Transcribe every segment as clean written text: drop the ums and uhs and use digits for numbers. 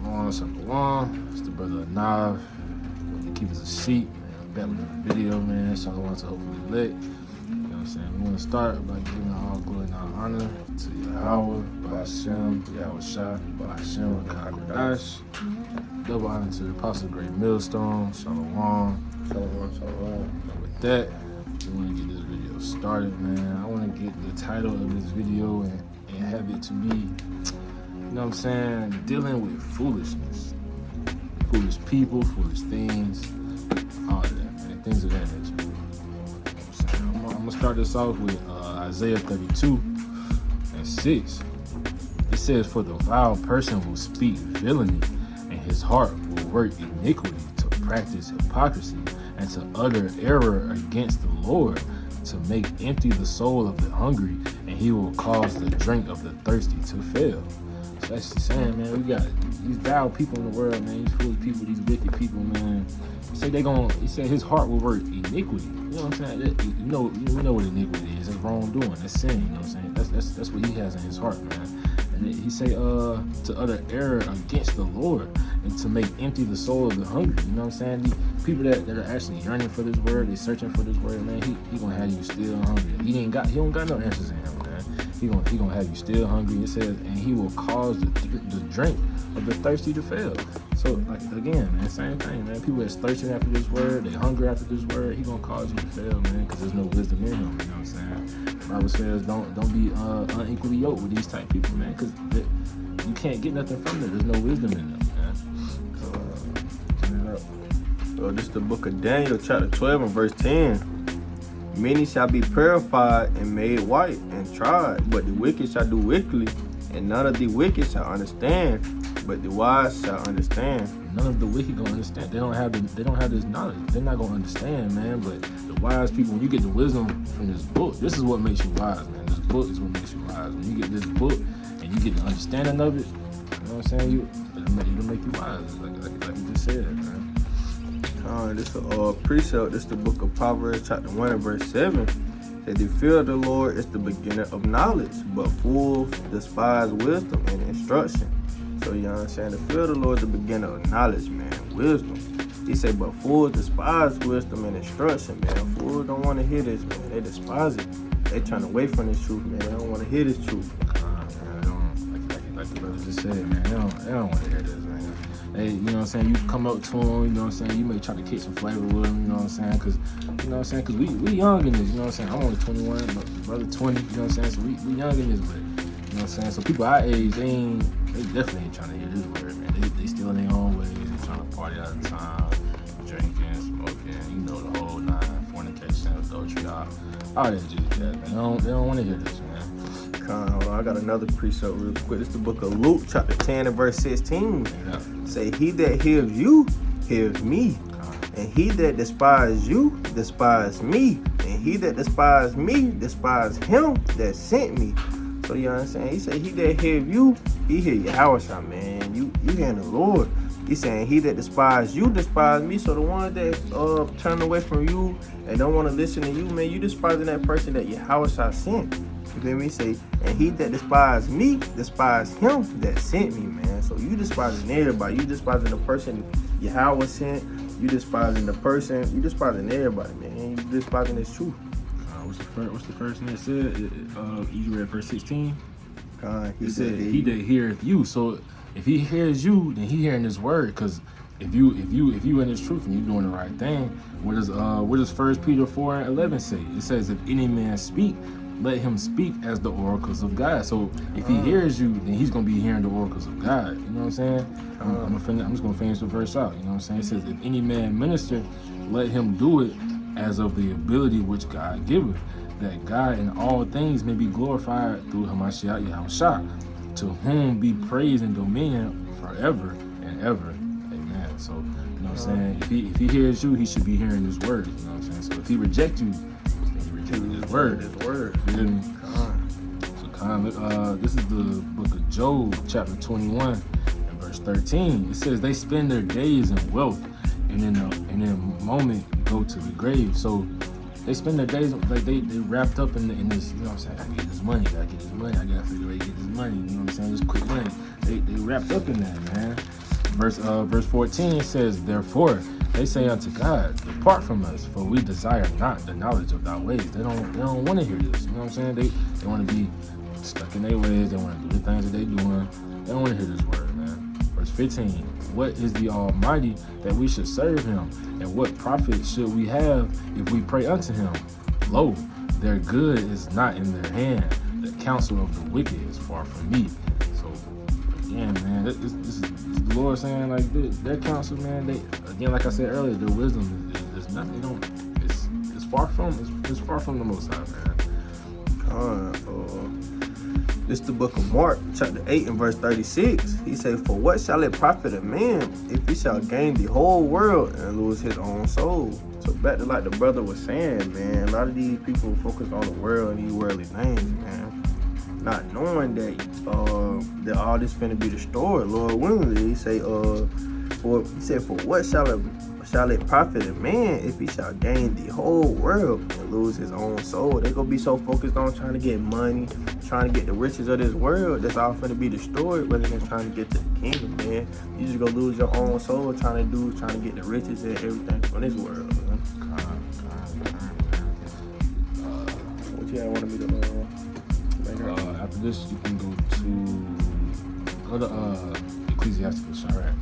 Shalom, shalom. It's the brother Nav. Keep us a seat, man. Back with another video, man. Shalom to hopefully lit. You know what I'm saying? We want to start by giving all glory and all honor to Yahweh, Ba'ashem, Yahweh Shah, Ba'ashem, Kakadash. Double honor to the Apostle Great Millstone. Shalom. And with that, we want to get this video started, man. I want to get the title of this video and have it to be, you know what I'm saying, dealing with foolishness. Foolish people, foolish things, all of that, man. Things of that nature. You know what I'm saying? I'm going to start this off with Isaiah 32:6. It says, "For the vile person will speak villainy, and his heart will work iniquity to practice hypocrisy and to utter error against the Lord, to make empty the soul of the hungry, and he will cause the drink of the thirsty to fail." So that's just saying, man, we got these vile people in the world, man, these foolish people, these wicked people, man. He said his heart will work iniquity. You know what I'm saying? You know what iniquity is. It's wrongdoing. That's sin. You know what I'm saying? That's what he has in his heart, man. And he say to utter error against the Lord and to make empty the soul of the hungry. You know what I'm saying? The people that are actually yearning for this word, they searching for this word, man. He gonna have you still hungry. He don't got no answers in him, man. He gonna have you still hungry. It says, and he will cause the drink of the thirsty to fail. So, like, again, man, same thing, man. People that's thirsting after this word, they hunger after this word, he gonna cause you to fail, man, because there's no wisdom in him. You know what I'm saying? The Bible says, don't be unequally yoked with these type people, man, because you can't get nothing from them. There's no wisdom in them, man. So this is the book of Daniel, chapter 12 and verse 10. "Many shall be purified and made white and tried, but the wicked shall do wickedly, and none of the wicked shall understand, but the wise shall understand." None of the wicked gonna understand. They don't have this knowledge. They're not gonna understand, man. But the wise people, when you get the wisdom from this book, this is what makes you wise, man. This book is what makes you wise. When you get this book and you get the understanding of it, you know what I'm saying? It'll make you wise, like you just said, man. This is a precept. This is the book of Proverbs, chapter 1 and verse 7. That the fear of the Lord is the beginning of knowledge, but fools despise wisdom and instruction. So, you know what I'm saying? The fear of the Lord is the beginning of knowledge, man, wisdom. He said, but fools despise wisdom and instruction, man. Fools don't want to hear this, man. They despise it. They trying to wait from this truth, man. They don't want to hear this truth. Like the brother just said, man. They don't want to hear this, man. Hey, you know what I'm saying? You come up to them, you know what I'm saying? You may try to kick some flavor with them, you know what I'm saying? Because, you know what I'm saying? Because we young in this, you know what I'm saying? I'm only 21, but brother 20, you know what I'm saying? So we young in this, but, you know what I'm saying? So people our age, they definitely ain't trying to hear this word, man. They still in their own ways. They trying to party all the time, drinking, smoking, you know, the whole nine, fornication, adultery, all that jazz, man. They don't want to hear this, man. I got another precept real quick. It's the book of Luke, chapter 10 and verse 16. Yeah. Say, "He that hears you, hears me. And he that despises you, despises me. And he that despises me, despises him that sent me." So, you know what I'm saying? He said, he that hears you, he hear Yahweh, man. You hearing the Lord. He's saying, he that despises you, despises me. So the one that turn away from you and don't want to listen to you, man, you despising that person that Yahweh sent. You feel me? Say, and he that despises me, despises him that sent me, man. So you despising everybody. You despising the person Yahweh sent. You despising the person. You despising everybody, man. You despising this truth. What's the first thing it said? You read verse 16? He said, he that heareth you. So if he hears you, then he hearing this word. Because if you in this truth and you doing the right thing, what does 1 Peter 4:11 say? It says, "If any man speak, let him speak as the oracles of God." So if he hears you, then he's gonna be hearing the oracles of God. You know what I'm saying? I'm just gonna finish the verse out. You know what I'm saying? It says, "If any man minister, let him do it as of the ability which God giveth, that God in all things may be glorified through Hamashiach Yahushua, to whom be praise and dominion forever and ever. Amen." So, you know what I'm saying? If he hears you, he should be hearing his word. You know what I'm saying? So if he rejects you, he rejecting his word. You feel me? So, this is the book of Job, chapter 21 and verse 13. It says, "They spend their days in wealth, and in a moment go to the grave." So they spend their days like they wrapped up in this, you know what I'm saying? I gotta get this money, I gotta figure out how to get this money, you know what I'm saying? This quick money. They wrapped up in that, man. Verse 14 says, therefore they say unto God, depart from us, for we desire not the knowledge of thy ways. They don't want to hear this. You know what I'm saying? They want to be stuck in their ways. They want to do the things that they doing. They don't want to hear this word, man. Verse 15, what is the Almighty that we should serve him? And what profit should we have if we pray unto him? Lo, their good is not in their hand. The counsel of the wicked is far from me. So, again, man, this is the Lord saying, like, their counsel, man, they, again, like I said earlier, their wisdom is nothing. It's far from the Most High, man. This the book of Mark, chapter 8 and verse 36. He said, for what shall it profit a man if he shall gain the whole world and lose his own soul? So back to like the brother was saying, man, a lot of these people focus on the world and these worldly things, man. Not knowing that that all this finna be destroyed, Lord willingly. He said, for what shall it profit a man if he shall gain the whole world and lose his own soul? They gonna be so focused on trying to get money, trying to get the riches of this world, that's all finna be destroyed, rather than trying to get to the kingdom, man. You just gonna lose your own soul trying to get the riches and everything from this world, man. What you wanted me to make her? After this, you can go to Ecclesiastical Sharad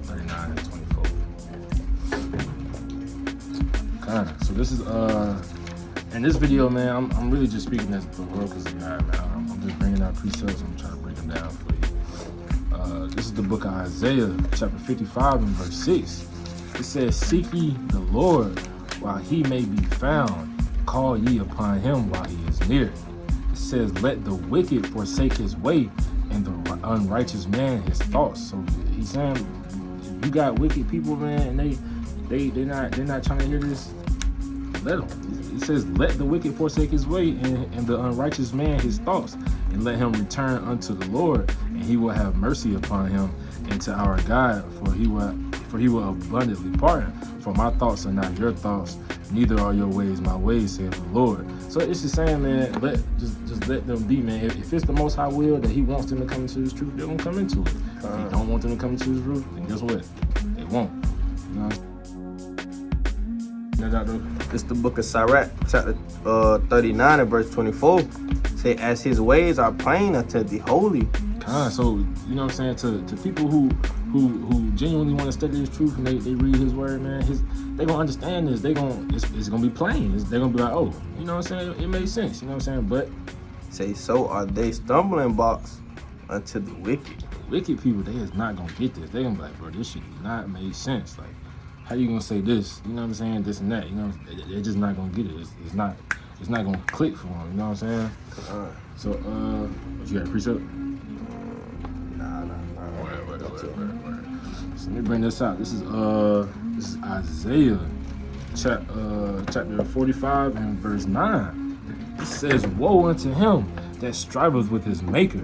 39 and 24. So this is in this video, man, I'm really just speaking as the oracles of God, man. I'm just bringing out precepts. I'm trying to break them down for you. This is the book of Isaiah, chapter 55 and verse 6. It says, seek ye the Lord while he may be found. Call ye upon him while he is near. It says, let the wicked forsake his way, and the unrighteous man his thoughts. So he's saying, you got wicked people, man, and they're not trying to hear this. Let them. It says, let the wicked forsake his way, and the unrighteous man his thoughts, and let him return unto the Lord, and he will have mercy upon him, and to our God, for he will abundantly pardon. For my thoughts are not your thoughts, neither are your ways my ways, saith the Lord. So it's just saying, man, just let them be, man. If it's the Most High will that he wants them to come into his truth, they're gonna come into it. If he don't want them to come into his truth, then guess what? They won't. You know? It's the book of Sirach, chapter 39 and verse 24. Say, as his ways are plain unto the holy. So, you know what I'm saying, to people who genuinely want to study his truth and they read his word, man, they gonna understand this. It's gonna be plain. They're gonna be like, oh, you know what I'm saying, it makes sense, you know what I'm saying? But say, so are they stumbling blocks unto the wicked. Wicked people, they is not gonna get this. They gonna be like, bro, this shit does not make sense. Like, how you gonna say this? You know what I'm saying? This and that. You know, they're just not gonna get it. It's not gonna click for them. You know what I'm saying? So, what you got, a precept? Nah. Word. So let me bring this out. This is Isaiah, chapter 45 and verse 9. It says, "Woe unto him that striveth with his maker."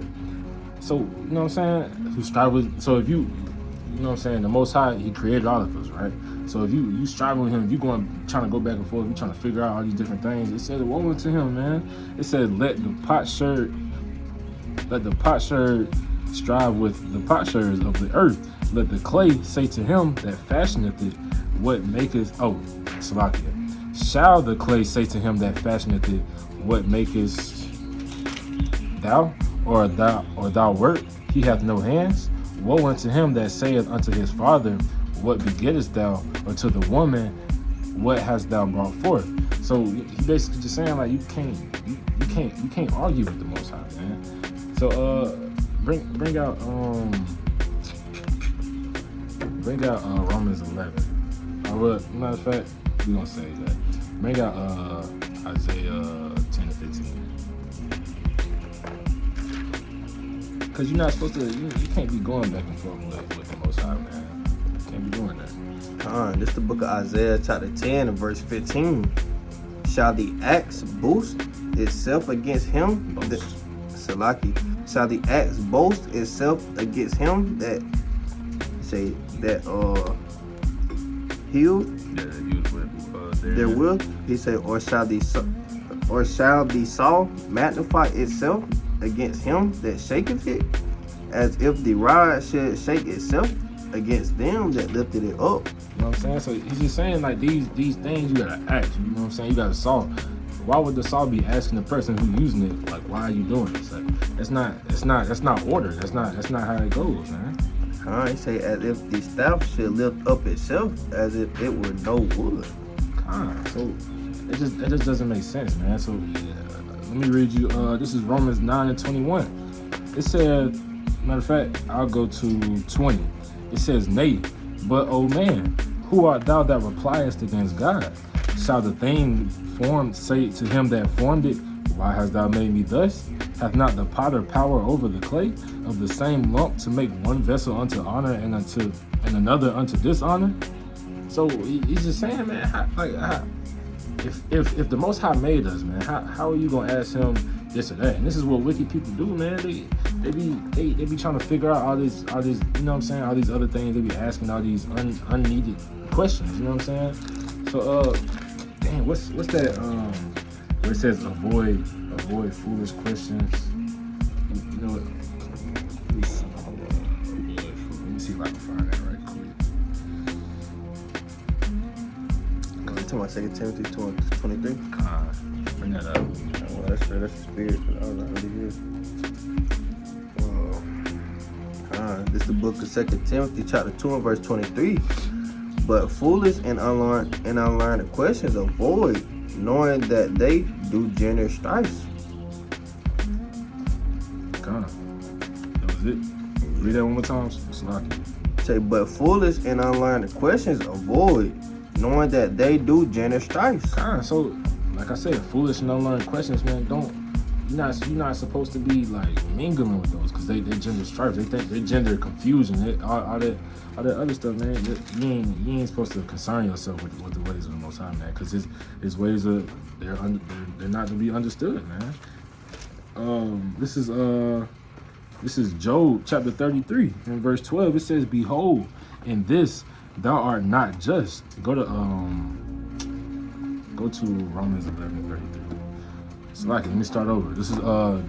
So, you know what I'm saying? Who strive with? So if you know what I'm saying, the Most High, he created all of us, right? So if you strive with him, if you trying to go back and forth, you trying to figure out all these different things, it says, woe unto him, man. It says, let the potsherd strive with the potsherds of the earth. Let the clay say to him that fashioneth it, what maketh, Salakia. Shall the clay say to him that fashioneth it, what makest thou? Or thou work? He hath no hands. Woe unto him that saith unto his father, what begettest thou? Or to the woman, what hast thou brought forth? So he basically just saying, like, you can't argue with the Most High, man. So bring out Romans 11. Well, matter of fact, we gonna say that. Bring out Isaiah 10 and 15. Because you're not supposed to, you can't be going back and forth with the Most High, man. You can't be doing that. This is the book of Isaiah, chapter 10 and verse 15. Shall the axe boast itself against him? Shall the axe boast itself against him that healed their will? He said, or shall the saw magnify itself against him that shaketh it, as if the rod should shake itself? against them that lifted it up. You know what I'm saying? So he's just saying like these things you gotta ask. You know what I'm saying? You gotta solve. Why would the Saul be asking the person who's using it like, why are you doing this? Like, that's not order. That's not how it goes, man. He say as if the staff should lift up itself as if it were no wood. So it just doesn't make sense, man. So let me read you. This is Romans 9:21. It said, matter of fact, I'll go to 20. It says, nay, but O man, who art thou that repliest against God? Shall the thing formed say to him that formed it, why hast thou made me thus? Hath not the potter power over the clay of the same lump to make one vessel unto honor and another unto dishonor? So he's just saying, man, if the Most High made us, man, how are you gonna ask him this or that? And this is what wicked people do, man. They be trying to figure out all this, you know what I'm saying, all these other things. They be asking all these unneeded questions, you know what I'm saying? So dang, what's that where it says avoid foolish questions? You know what? Let me see. Hold on. Let me see if I can find that right quick. To my 2 Timothy 23. Bring that up. Well, that's the spirit. I was not really here. This is the book of 2 Timothy, chapter 2 and verse 23. But foolish and unlearned questions avoid, knowing that they do generous strifes. That was it. Read that one more time. Say, but foolish and unlearned questions avoid, knowing that they do generous strifes. So, like I said, foolish and unlearned questions, man. You're not supposed to be like mingling with those because they gender stripes. They think they gender confusion. All that other stuff, man. You ain't supposed to concern yourself with the ways of the Most High, man, because his ways they're not to be understood, man. This is Job chapter 33 and verse 12. It says, "Behold, in this thou art not just." Go to Romans 11:33. So let me start over. This is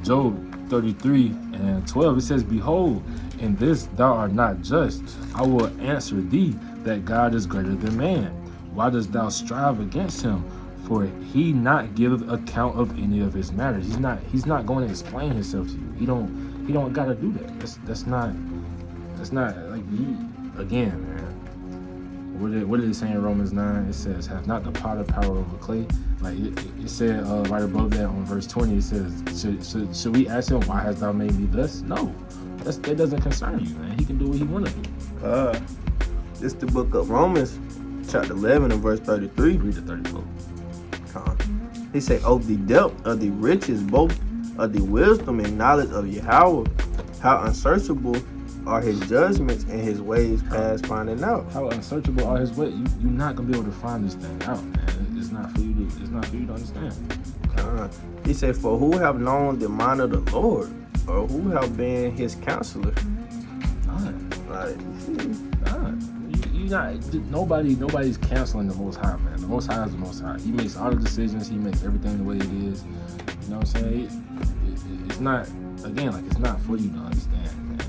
Job 33 and 12. It says, "Behold, in this thou art not just. I will answer thee that God is greater than man. Why dost thou strive against him? For he not giveth account of any of his matters." He's not going to explain himself to you. He don't gotta do that. That's not like again, man. What did it say in Romans 9? It says, "Hath not the potter power over clay?" Like it said right above that on verse 20. It says, should we ask him, why hast thou made me thus? No, that doesn't concern you, man. He can do what he want to do. This is the book of Romans, chapter 11 and verse 33. Read the 34. He say, "Oh, the depth of the riches, both of the wisdom and knowledge of Yahweh, how unsearchable are his judgments and his ways past finding out." How unsearchable are his ways? You're not gonna be able to find this thing out, man. It's not for you to understand. He said, "For who have known the mind of the Lord, or who have been his counselor?" None. Like, Nobody's canceling the Most High, man. The Most High is the Most High. He makes all the decisions. He makes everything the way it is. You know what I'm saying? It's not, again, like, it's not for you to understand, man.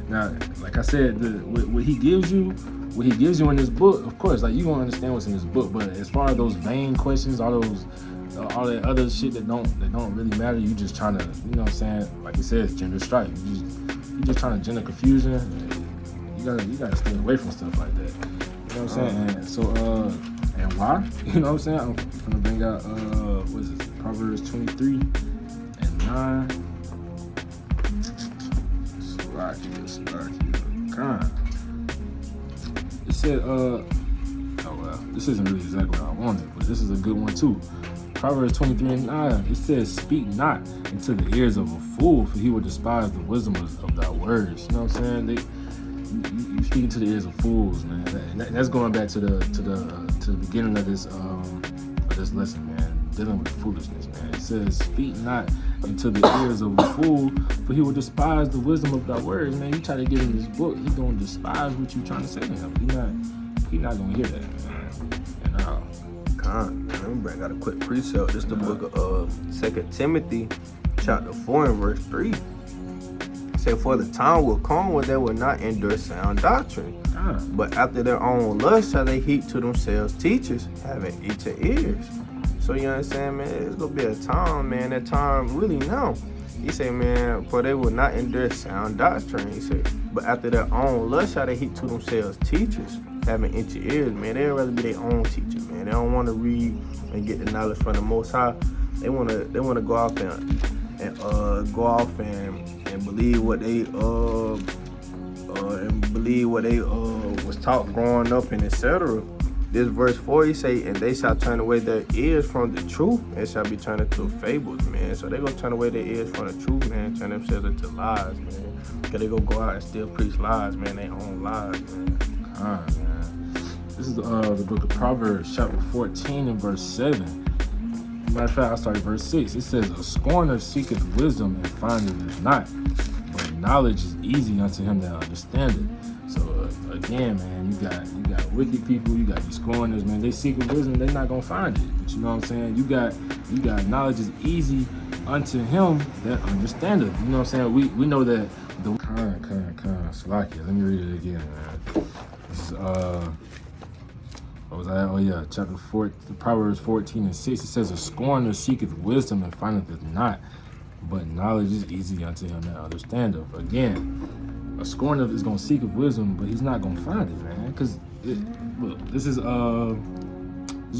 Now, like I said, what he gives you in this book, of course, like, you're gonna understand what's in this book. But as far as those vain questions, all that other shit that don't really matter, you just trying to, you know what I'm saying? Like it says, gender strife. You just trying to gender confusion. You gotta stay away from stuff like that. You know what I'm saying? And so, and why? You know what I'm saying? I'm gonna bring out what is it? Proverbs 23 and 9. It said, this isn't really exactly what I wanted, but this is a good one too. Proverbs 23 and 9, it says, "Speak not into the ears of a fool, for he will despise the wisdom of thy words." You know what I'm saying? You speaking to the ears of fools, man. And that's going back to the beginning of this lesson, man. Dealing with foolishness, man. It says, "Speak not into the ears of a fool, for he will despise the wisdom of thy words." Man, you try to get him this book, he's gonna despise what you trying to say to him. He not gonna hear that, man. And let me bring out a quick precept. This is the book of 2 Timothy, chapter 4 and verse 3. Say, for the time will come when they will not endure sound doctrine. But after their own lust shall they heap to themselves teachers, having itching ears. So you understand, man, it's gonna be a time, man, that time really now. He said, man, for they will not endure sound doctrine. He said, but after their own lust shall they heap to themselves teachers, having itching ears, man. They'd rather be their own teacher, man. They don't want to read and get the knowledge from the Most High. They wanna go off and believe what they was taught growing up and etc. This verse 4, he say, and they shall turn away their ears from the truth and shall be turned into fables, man. So they gonna turn away their ears from the truth, man, turn themselves into lies, man. Cause they gonna go out and still preach lies, man, their own lies, man. Man. This is the book of Proverbs, chapter 14 and verse 7. Matter of fact, I started verse 6. It says, a scorner seeketh wisdom and findeth it not, but knowledge is easy unto him that understandeth. So again, man, you got wicked people, you got these scorners, man. They seek wisdom, they're not gonna find it. But you know what I'm saying? You got knowledge is easy unto him that understandeth. You know what I'm saying? We know that the Salakia. Let me read it again, man. This is what was that? Oh yeah, chapter 4, Proverbs 14 and 6. It says, a scorner seeketh wisdom and findeth it not, but knowledge is easy unto him that understandeth. Again, a scorner is gonna seek of wisdom, but he's not gonna find it, man. Cause look, this is the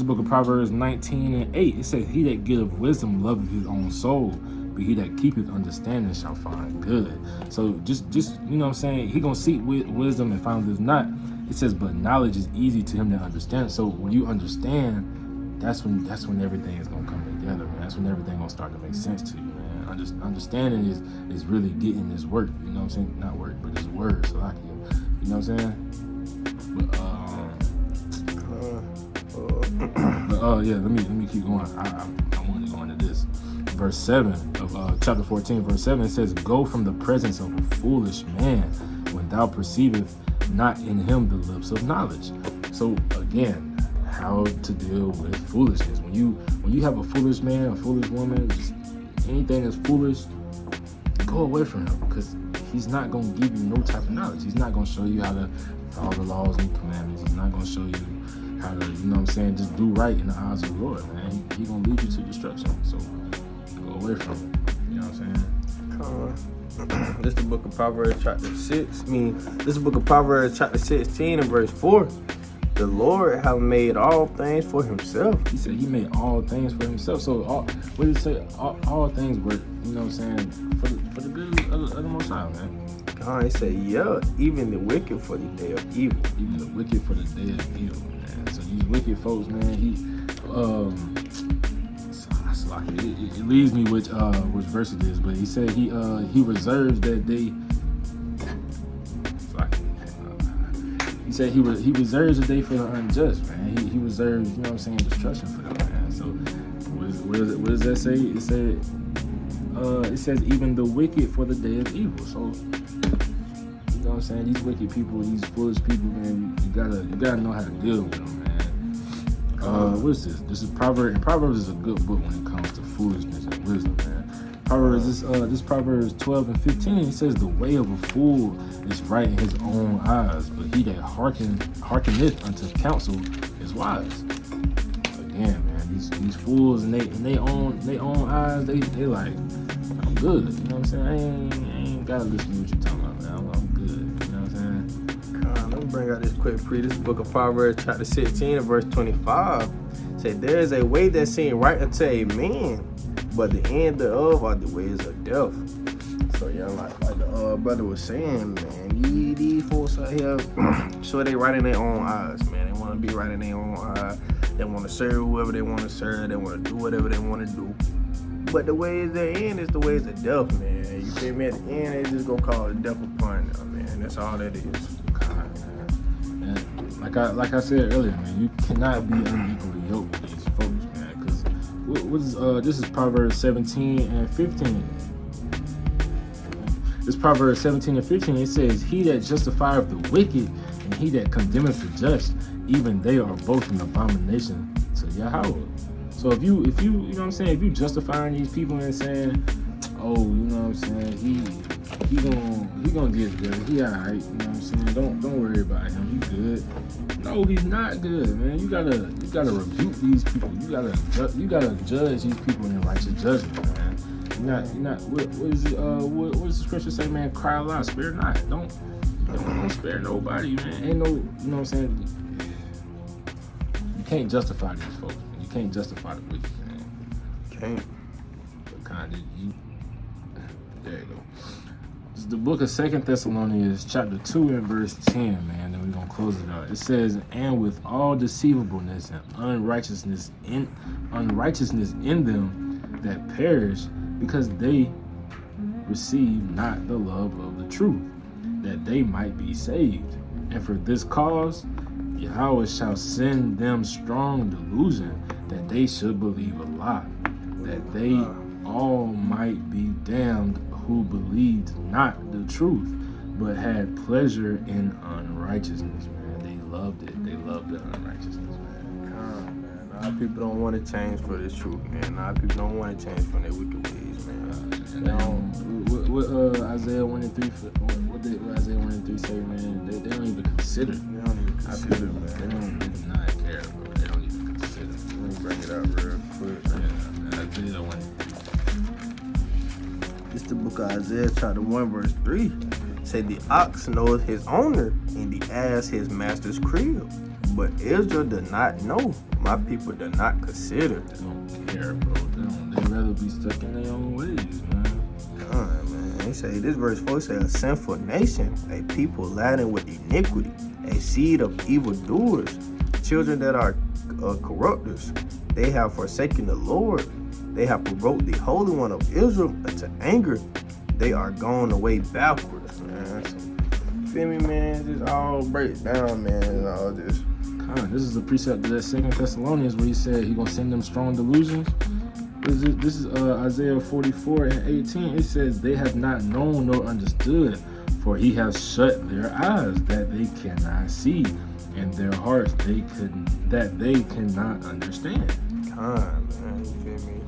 book of Proverbs 19 and 8. It says, he that getteth wisdom loveth his own soul, but he that keepeth understanding shall find good. So just you know what I'm saying, he gonna seek wisdom and find it not. It says, but knowledge is easy to him that understands. So when you understand, that's when everything is gonna come together, man. That's when everything gonna start to make sense to you, man. Understanding is really getting this work. You know what I'm saying? Not work, but this word. So like, you know what I'm saying? But yeah. Let me keep going. I want to go into this. Verse 7 of chapter 14, verse 7. It says, go from the presence of a foolish man when thou perceiveth not in him the lips of knowledge. So again, how to deal with foolishness. When you have a foolish man, a foolish woman, just anything that's foolish, go away from him, because he's not going to give you no type of knowledge. He's not going to show you how to follow the laws and commandments. He's not going to show you how to, you know what I'm saying, just do right in the eyes of the Lord, man. He's going to lead you to destruction. So go away from him. You know what I'm saying? This is the book of Proverbs chapter 6. This is the book of Proverbs chapter 16 and verse 4. The Lord have made all things for himself. He said he made all things for himself. So what did it say? All things work, you know what I'm saying, for the good of the Most High, man. God, he said, yeah, even the wicked for the day of evil. Even the wicked for the day of evil, man. So these wicked folks, man, it leaves me which verse it is, but he said he reserves that day. He said he reserves a day for the unjust, man. He reserves, you know what I'm saying, destruction for them, man. So what does that say? It says even the wicked for the day of evil. So you know what I'm saying, these wicked people, these foolish people, man, you gotta know how to deal with them, man. What is this? This is Proverbs, and Proverbs is a good book when it comes to foolishness and wisdom, man. Proverbs, this Proverbs 12 and 15, it says, the way of a fool is right in his own eyes, but he that hearkeneth unto counsel is wise. Again, man, these fools in they own eyes, they like, I'm good. You know what I'm saying? I ain't gotta listen to what you're talking about, man. I'm good. You know what I'm saying? Let me bring out this quick this book of Proverbs chapter 16 and verse 25. Say, there is a way that seems right unto a man, but the end thereof are the ways of death. So yeah, like the brother was saying, man, these folks out here, sure they right in their own eyes, man. They want to be right in their own eyes. They want to serve whoever they want to serve. They want to do whatever they want to do. But the ways they end is the ways of death, man. You feel me? At the end, they just gonna call it death upon them, man. That's all that is. Man, like I said earlier, man, you cannot be unequally yoked with these folks, man. Because this is Proverbs 17 and 15. This Proverbs 17 and 15. It says, "He that justifieth the wicked and he that condemneth the just, even they are both an abomination to Yahweh." So if you know what I'm saying, if you justifying these people and saying, oh, you know what I'm saying, he gonna get it together. He alright, you know what I'm saying? Don't worry about him. He good. No, he's not good, man. You gotta rebuke these people. You gotta judge these people in righteous judgment, man. You're not. What does the scripture say, man? Cry aloud, spare not. Don't spare nobody, man. Ain't no, you know what I'm saying? You can't justify these folks, man. You can't justify the wicked, man. Can't. But kind of you. There you go. It's the book of 2 Thessalonians, chapter 2 and verse 10, man. Then we're gonna close it out. It says, "And with all deceivableness and unrighteousness in them that perish, because they receive not the love of the truth, that they might be saved. And for this cause, Yahweh shall send them strong delusion, that they should believe a lie, that they all might be damned who believed not the truth, but had pleasure in unrighteousness." Man, they loved it. They loved the unrighteousness, man. Man, a lot of people don't want to change for this truth, man. A lot of people don't want to change from their wicked ways, man. What Isaiah 1 and 3, what Isaiah 1 and 3 say, man? They don't even consider. They don't even consider, man. They don't not care, bro. They don't even consider. Let me bring it up real quick. Yeah, Isaiah 1 and 3. It's the book of Isaiah, chapter 1, verse 3. Say, the ox knows his owner, and the ass his master's crib. But Israel does not know. My people do not consider. They don't care, bro. They'd rather be stuck in their own ways, man. Man. They say, this verse 4 says, a sinful nation, a people laden with iniquity, a seed of evildoers, children that are corrupters. They have forsaken the Lord. They have provoked the Holy One of Israel into anger. They are gone away backwards, man. So, feel me, man? This all breaks down, man, and all this. This is the precept of that 2 Thessalonians where he said he gonna send them strong delusions. This is Isaiah 44 and 18. It says, they have not known nor understood, for he has shut their eyes that they cannot see, and their hearts that they cannot understand. Man, you feel me?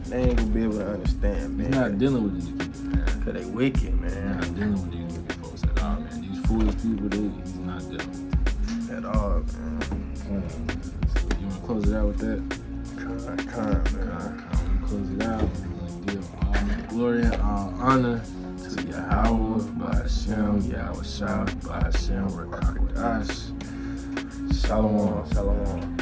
They ain't gonna be able to understand, man. He's not dealing with these people, man. Cause they wicked, man. He's not dealing with these wicked folks at all, man. These foolish people, he's not dealing with at all, man. So you wanna close it out with that? Man. Close it out. We're gonna give all glory and all honor to Yahweh, Ba'ashem, Yahweh Shah, Ba'ashem, Rakakadash. Shalom.